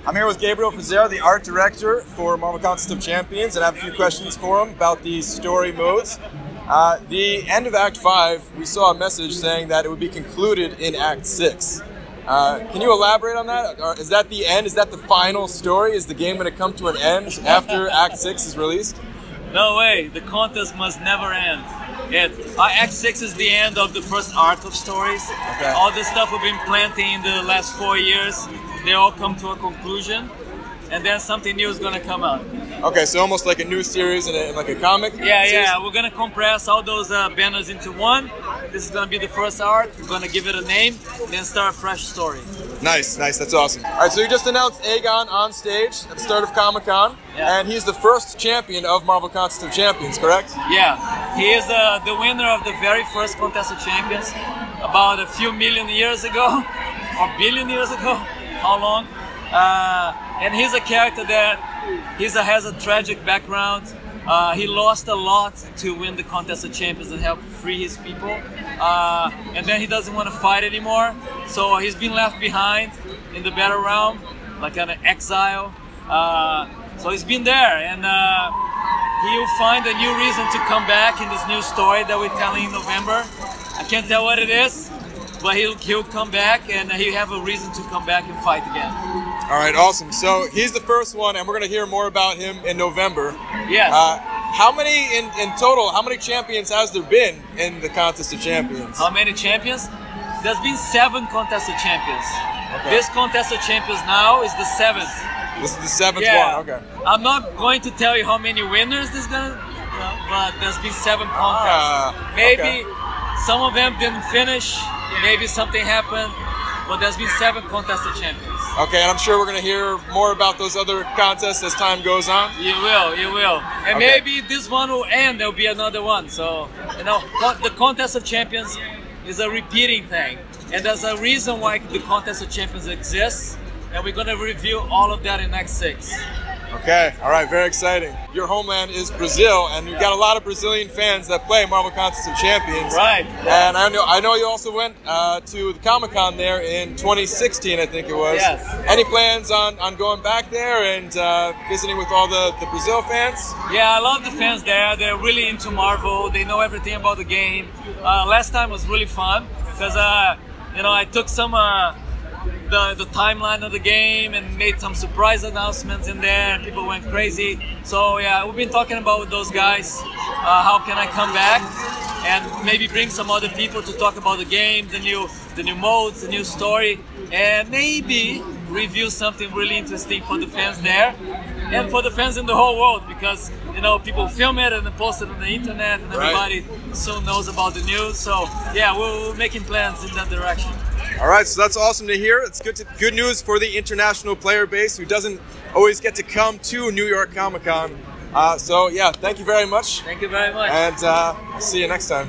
I'm here with Gabriel Frizzera, the art director for Marvel Contest of Champions, and I have a few questions for him about the story modes. The end of Act 5, we saw a message saying that it would be concluded in Act 6. Can you elaborate on that? Or is that the end? Is that the final story? Is the game going to come to an end after Act 6 is released? No way. The contest must never end. Act 6 is the end of the first arc of stories. Okay. All the stuff we've been planting in the last 4 years, they all come to a conclusion, and then something new is going to come out. Okay, so almost like a new series in like a comic? Yeah. We're going to compress all those banners into one. This is going to be the first arc. We're going to give it a name, then start a fresh story. Nice, that's awesome. All right, so you just announced Aegon on stage at the start of Comic-Con, and he's the first champion of Marvel Contest of Champions, correct? Yeah, he is the winner of the very first Contest of Champions about a few million years ago, or billion years ago, how long? And he's a character that has a tragic background. He lost a lot to win the Contest of Champions and help free his people. And then he doesn't want to fight anymore. So he's been left behind in the battle realm, like an exile. So he's been there, and he'll find a new reason to come back in this new story that we're telling in November. I can't tell what it is, but he'll come back, and he'll have a reason to come back and fight again. All right, awesome. So he's the first one, and we're going to hear more about him in November. Yes. How many in total? How many champions has there been in the Contest of Champions? How many champions? There's been 7 Contest of Champions. Okay. This Contest of Champions now is the 7th. This is the 7th one. Okay. I'm not going to tell you how many winners there's gonna, but there's been 7 contests. Maybe some of them didn't finish. Maybe something happened, but there's been 7 Contest of Champions. Okay, and I'm sure we're going to hear more about those other contests as time goes on. You will. And maybe this one will end, there'll be another one. So, the Contest of Champions is a repeating thing. And there's a reason why the Contest of Champions exists. And we're going to review all of that in Act 6. Okay, all right, very exciting. Your homeland is Brazil, and you've got a lot of Brazilian fans that play Marvel Contest of Champions. Right. And I know you also went to the Comic-Con there in 2016, I think it was. Yes. Any plans on going back there and visiting with all the Brazil fans? Yeah, I love the fans there. They're really into Marvel. They know everything about the game. Last time was really fun because, I took some... the timeline of the game and made some surprise announcements in there, and people went crazy. So yeah, we've been talking about with those guys, how can I come back and maybe bring some other people to talk about the game, the new modes, the new story, and maybe review something really interesting for the fans there and for the fans in the whole world, because people film it and then post it on the internet, and everybody soon knows about the news. So yeah, we're making plans in that direction. All right, so that's awesome to hear. It's good news for the international player base who doesn't always get to come to New York Comic Con. So yeah, thank you very much. Thank you very much. And I'll see you next time.